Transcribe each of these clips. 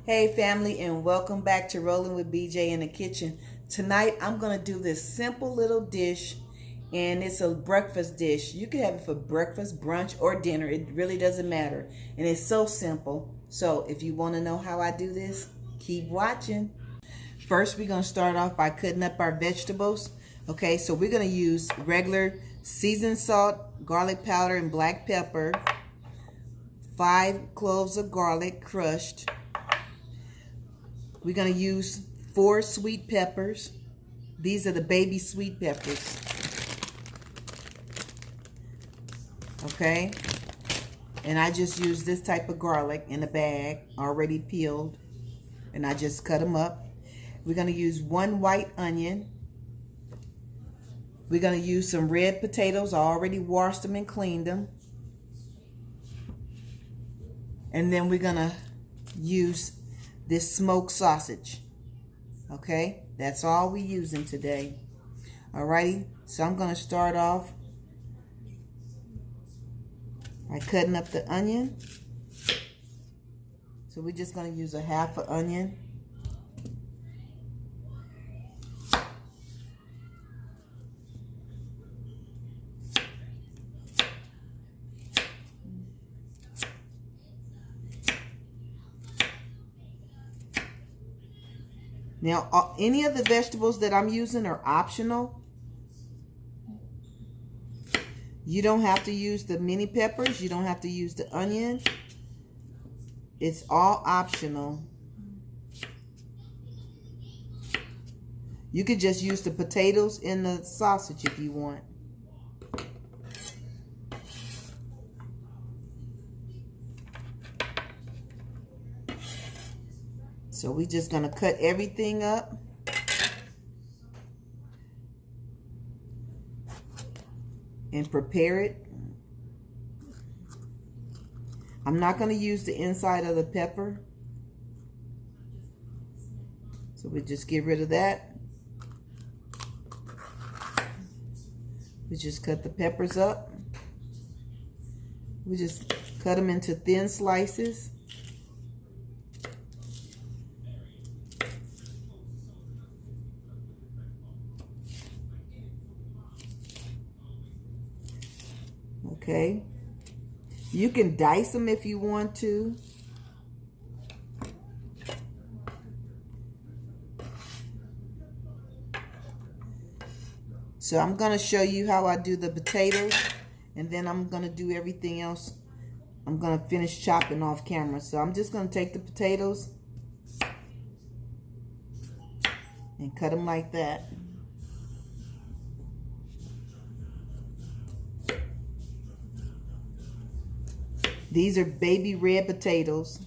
Hey family, and welcome back to Rolling with BJ in the Kitchen. Tonight I'm going to do this simple little dish, and it's a breakfast dish. You can have it for breakfast, brunch, or dinner. It really doesn't matter. And it's so simple. So if you want to know how I do this, keep watching. First, we're going to start off by cutting up our vegetables. Okay, so we're going to use regular seasoned salt, garlic powder, and black pepper. 5 cloves of garlic crushed. We're going to use 4 sweet peppers. These are the baby sweet peppers. Okay? And I just use this type of garlic in a bag, already peeled. And I just cut them up. We're going to use 1 white onion. We're going to use some red potatoes. I already washed them and cleaned them. And then we're going to use this smoked sausage. Okay, that's all we're using today. Alrighty, so I'm going to start off by cutting up the onion. So we're just going to use a half an onion. Now, any of the vegetables that I'm using are optional. You don't have to use the mini peppers. You don't have to use the onion. It's all optional. You could just use the potatoes and the sausage if you want. So we're just going to cut everything up. And prepare it. I'm not going to use the inside of the pepper. So we just get rid of that. We just cut the peppers up. We just cut them into thin slices. Okay, you can dice them if you want to. So I'm going to show you how I do the potatoes, and then I'm going to do everything else. I'm going to finish chopping off camera. So I'm just going to take the potatoes and cut them like that. These are baby red potatoes.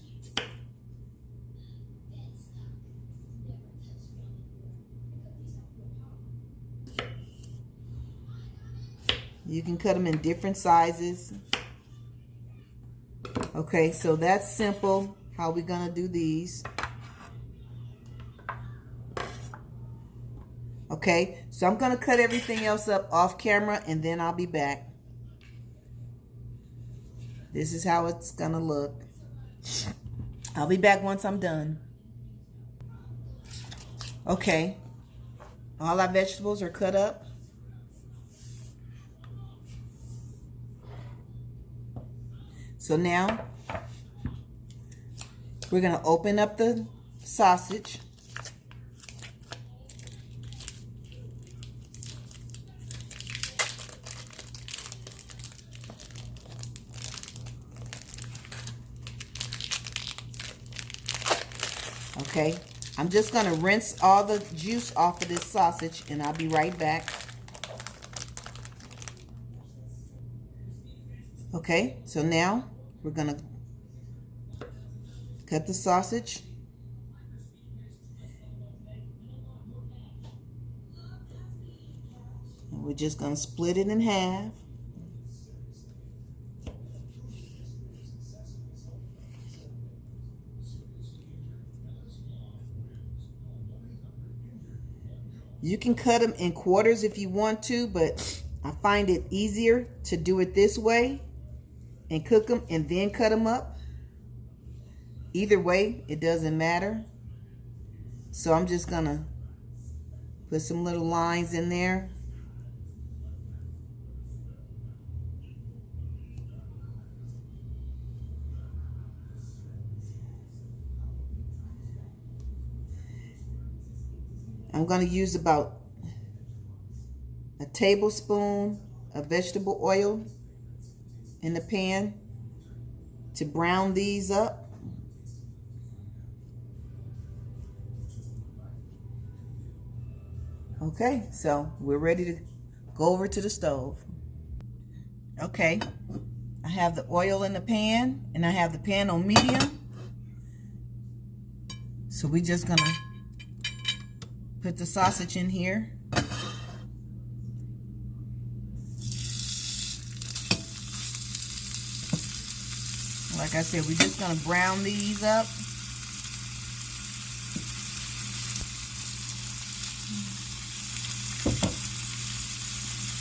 You can cut them in different sizes. Okay, so that's simple how we're gonna do these. Okay, so I'm gonna cut everything else up off camera, and then I'll be back. This is how it's gonna look. I'll be back once I'm done. Okay, all our vegetables are cut up. So now we're gonna open up the sausage. Okay, I'm just going to rinse all the juice off of this sausage, and I'll be right back. Okay, so now we're going to cut the sausage. And we're just going to split it in half. You can cut them in quarters if you want to, but I find it easier to do it this way and cook them and then cut them up. Either way, it doesn't matter. So I'm just gonna put some little lines in there. I'm going to use about a tablespoon of vegetable oil in the pan to brown these up. Okay, so we're ready to go over to the stove. Okay, I have the oil in the pan and I have the pan on medium. So we're just gonna put the sausage in here. Like I said, we're just gonna brown these up.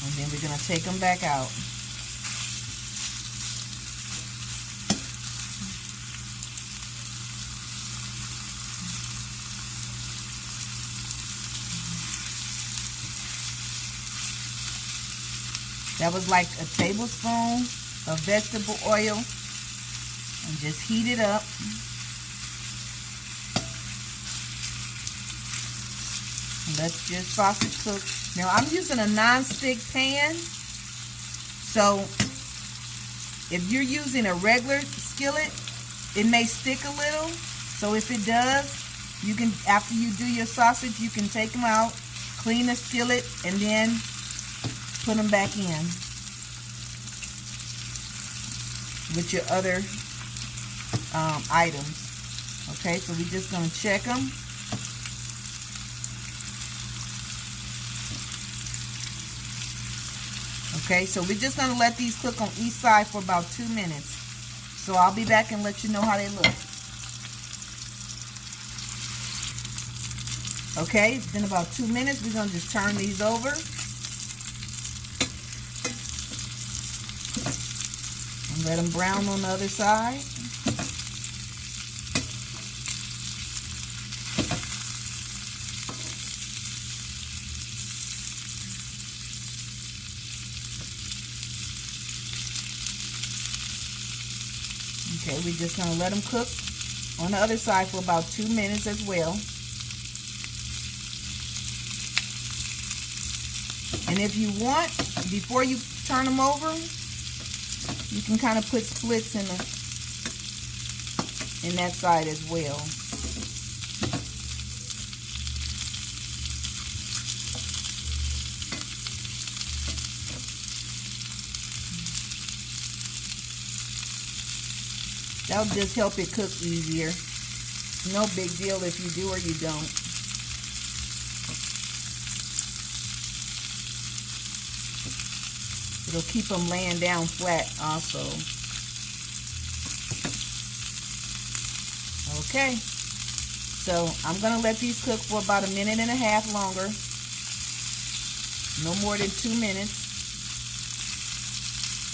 And then we're gonna take them back out. That was like a tablespoon of vegetable oil, and just heat it up. And let your sausage cook. Now I'm using a non-stick pan, so if you're using a regular skillet, it may stick a little. So if it does, you can, after you do your sausage, you can take them out, clean the skillet, and then put them back in with your other items. Okay, so we're just going to check them. Okay, so we're just going to let these cook on each side for about 2 minutes. So I'll be back and let you know how they look. Okay, it's been about 2 minutes. We're going to just turn these over. And let them brown on the other side. Okay, we're just going to let them cook on the other side for about 2 minutes as well. And if you want, before you turn them over, you can kind of put splits in that side as well. That'll just help it cook easier. No big deal if you do or you don't. It'll keep them laying down flat also. Okay, so I'm gonna let these cook for about 1.5 minutes longer. No more than 2 minutes.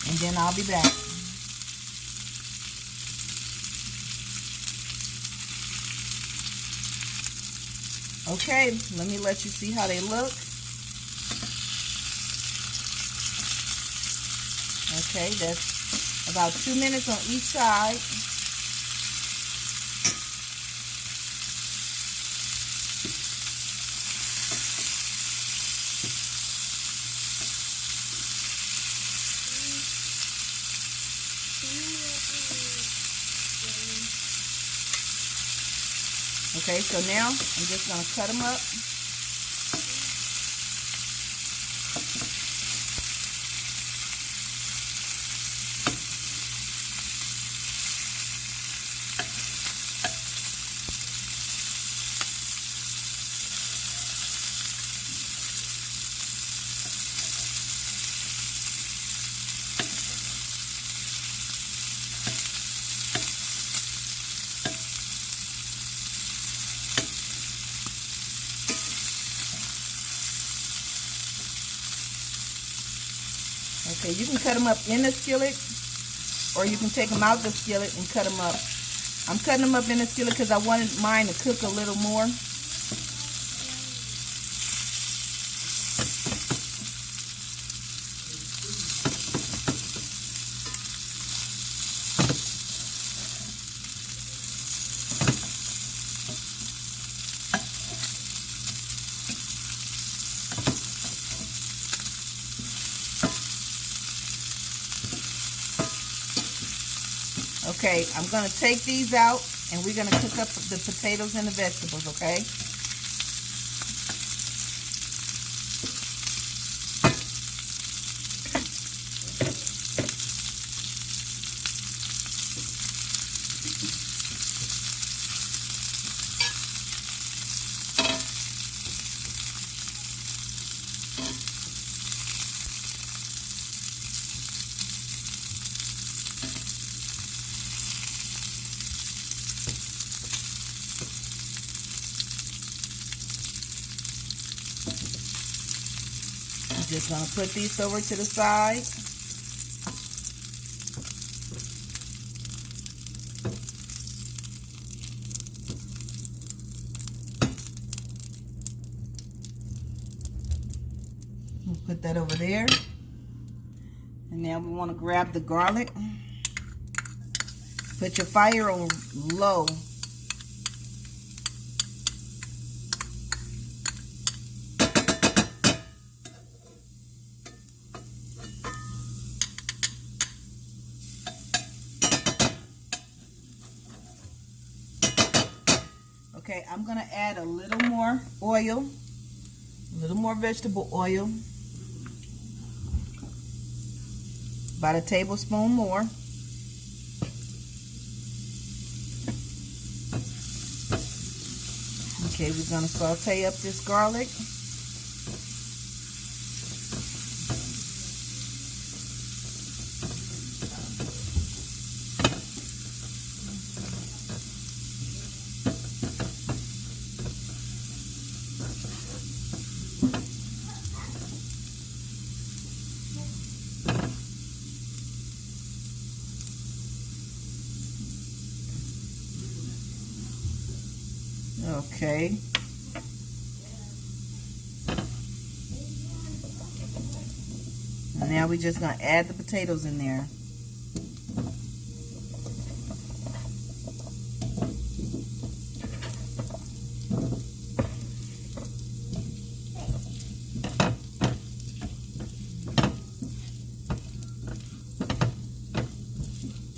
And then I'll be back. Okay, let me let you see how they look. Okay, that's about 2 minutes on each side. Okay, so now I'm just going to cut them up. Okay, you can cut them up in the skillet, or you can take them out the skillet and cut them up I'm cutting them up in the skillet because I wanted mine to cook a little more. Okay, I'm going to take these out and we're going to cook up the potatoes and the vegetables, okay? Just gonna put these over to the side. We'll put that over there. And now we want to grab the garlic. Put your fire on low. Okay, I'm going to add a little more oil, a little more vegetable oil, about a tablespoon more. Okay, we're going to saute up this garlic. Okay. And now we're just going to add the potatoes in there.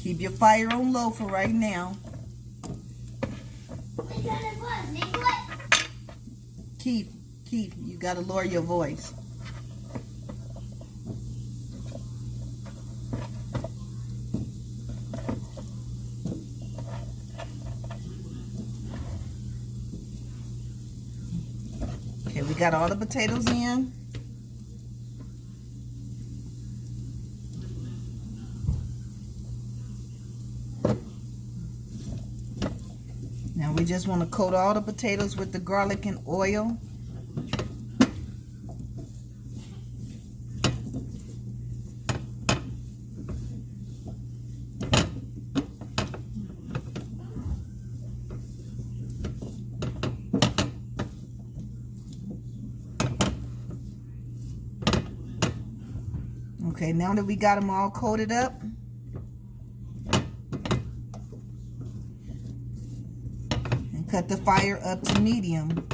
Keep your fire on low for right now. Keith, you gotta lower your voice. Okay, we got all the potatoes in. Now we just want to coat all the potatoes with the garlic and oil. Okay, now that we got them all coated up, and cut the fire up to medium.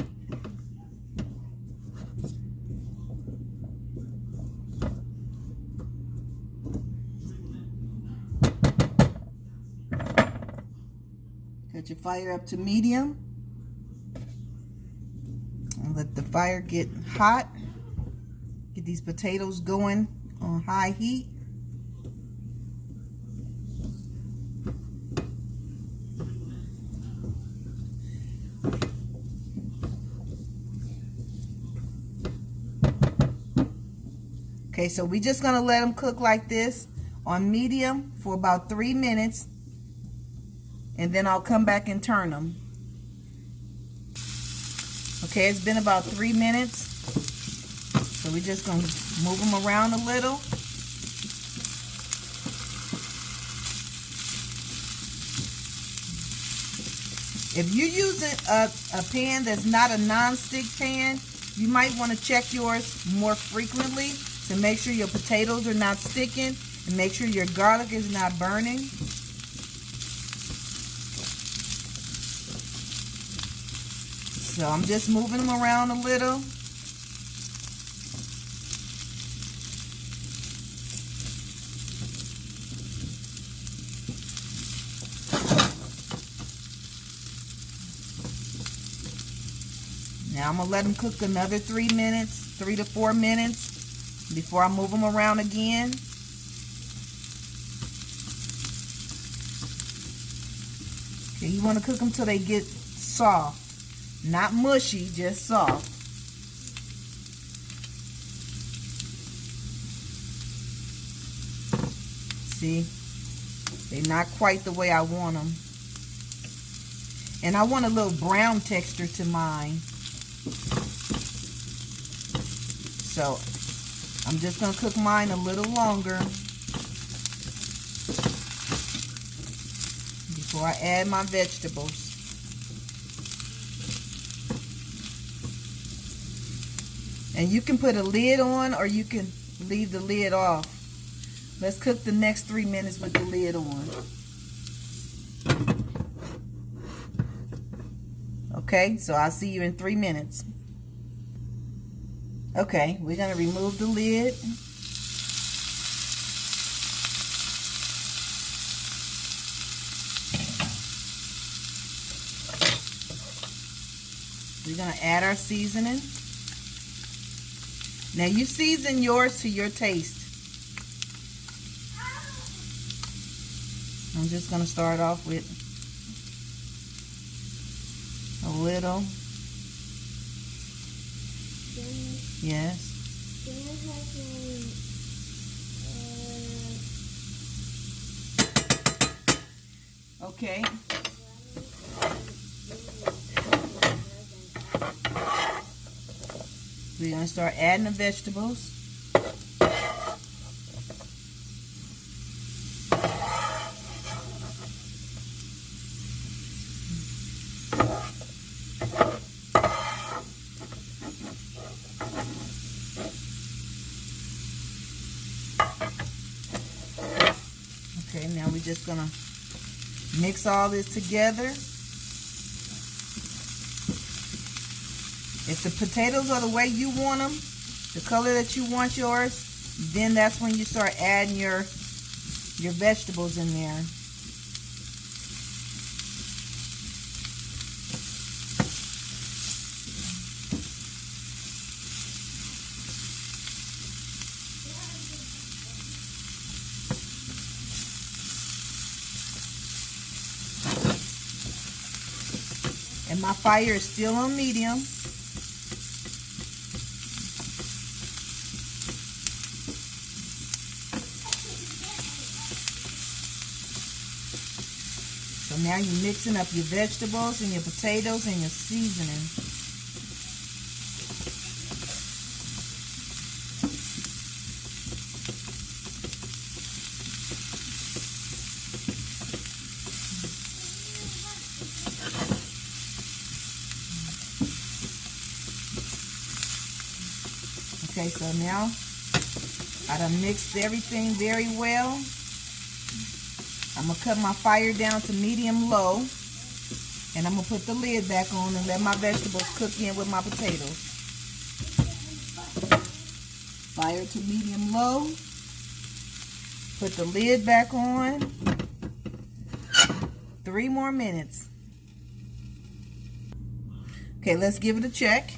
Cut your fire up to medium and let the fire get hot. Get these potatoes going on high heat. Okay, so we're just gonna let them cook like this on medium for about 3 minutes, and then I'll come back and turn them. Okay, it's been about 3 minutes. So we're just going to move them around a little. If you're using a pan that's not a non-stick pan, you might want to check yours more frequently to make sure your potatoes are not sticking and make sure your garlic is not burning. So I'm just moving them around a little. Now I'm going to let them cook another 3 minutes, 3 to 4 minutes before I move them around again. Okay, you want to cook them till they get soft. Not mushy, just soft. See? They're not quite the way I want them. And I want a little brown texture to mine. So I'm just going to cook mine a little longer before I add my vegetables. And you can put a lid on or you can leave the lid off. Let's cook the next 3 minutes with the lid on. Okay, so I'll see you in 3 minutes. Okay, we're going to remove the lid. We're going to add our seasoning. Now you season yours to your taste. I'm just going to start off with a little. Yes. Okay. We're going to start adding the vegetables. Okay, now we're just going to mix all this together. If the potatoes are the way you want them, the color that you want yours, then that's when you start adding your vegetables in there. And my fire is still on medium. So now you're mixing up your vegetables and your potatoes and your seasoning. Okay, so now I done mixed everything very well. I'm going to cut my fire down to medium-low, and I'm going to put the lid back on and let my vegetables cook in with my potatoes. Fire to medium-low. Put the lid back on. 3 more minutes. Okay, let's give it a check.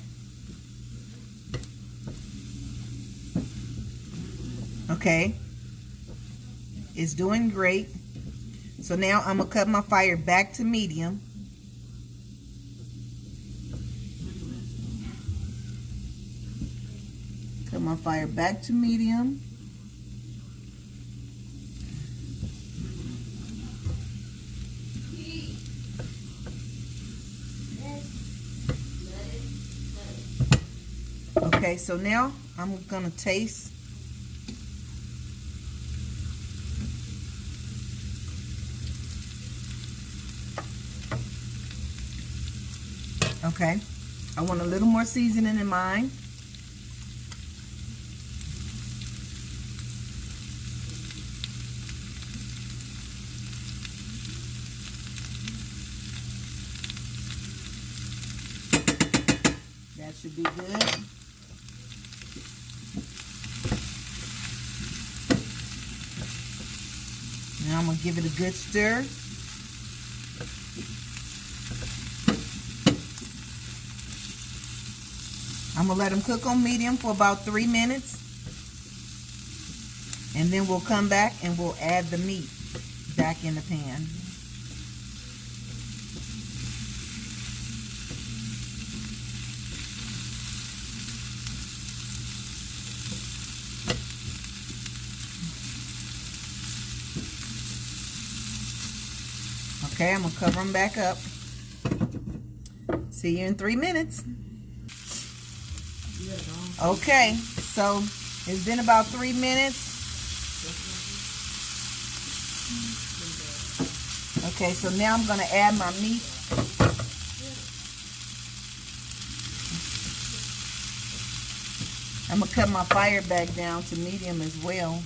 Okay, it's doing great. So now I'm going to cut my fire back to medium. Cut my fire back to medium. Okay, so now I'm going to taste. Okay, I want a little more seasoning in mine. That should be good. Now I'm going to give it a good stir. I'm going to let them cook on medium for about 3 minutes. And then we'll come back and we'll add the meat back in the pan. Okay, I'm gonna cover them back up. See you in 3 minutes. Okay, so it's been about 3 minutes. Okay, so now I'm gonna add my meat. I'm gonna cut my fire back down to medium as well.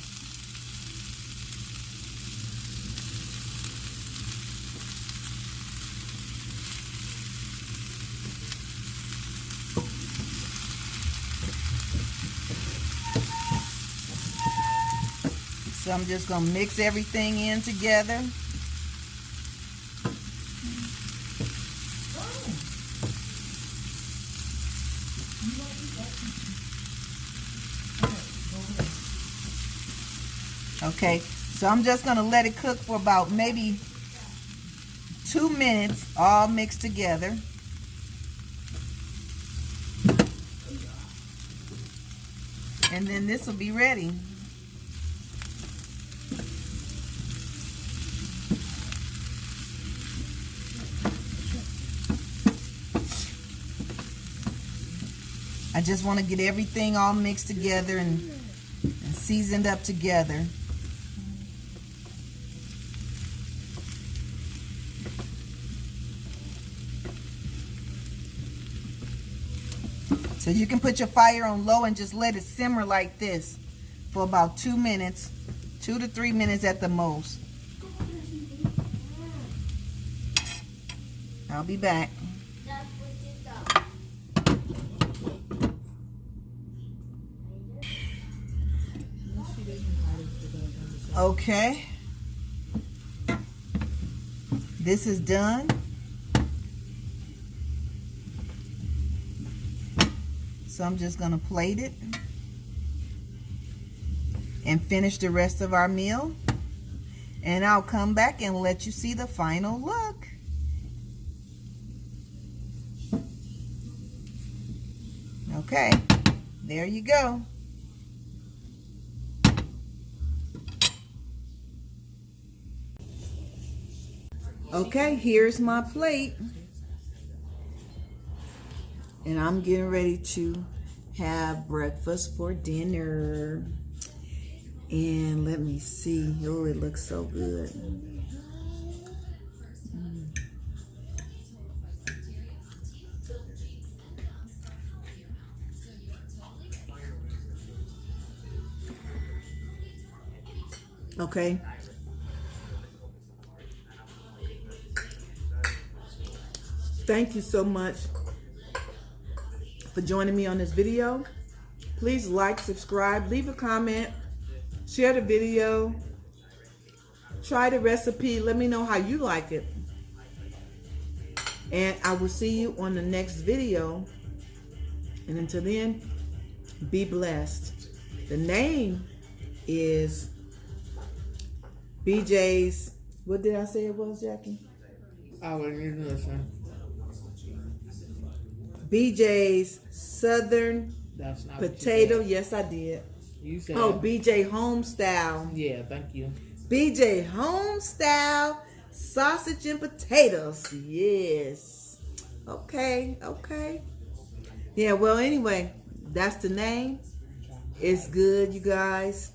So I'm just going to mix everything in together. Okay, so I'm just going to let it cook for about maybe 2 minutes, all mixed together. And then this will be ready. I just want to get everything all mixed together and seasoned up together. So you can put your fire on low and just let it simmer like this for about 2 minutes, 2 to 3 minutes at the most. I'll be back. Okay, this is done. So I'm just going to plate it and finish the rest of our meal. And I'll come back and let you see the final look. Okay, there you go. Okay, here's my plate. And I'm getting ready to have breakfast for dinner. And let me see. Oh, it looks so good. Okay. Thank you so much for joining me on this video. Please like, subscribe, leave a comment, share the video, try the recipe, let me know how you like it. And I will see you on the next video. And until then, be blessed. The name is BJ's, what did I say it was, Jackie? I wouldn't even listen. BJ's Southern That's not Potato. Yes, I did. You said. Oh, BJ Homestyle. Yeah, thank you. BJ Homestyle sausage and potatoes. Yes. Okay, okay. Yeah, well, anyway, that's the name. It's good, you guys.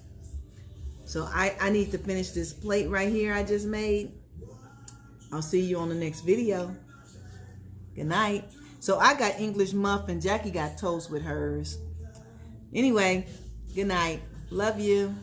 So I need to finish this plate right here I just made. I'll see you on the next video. Good night. So I got English muffin. Jackie got toast with hers. Anyway, good night. Love you.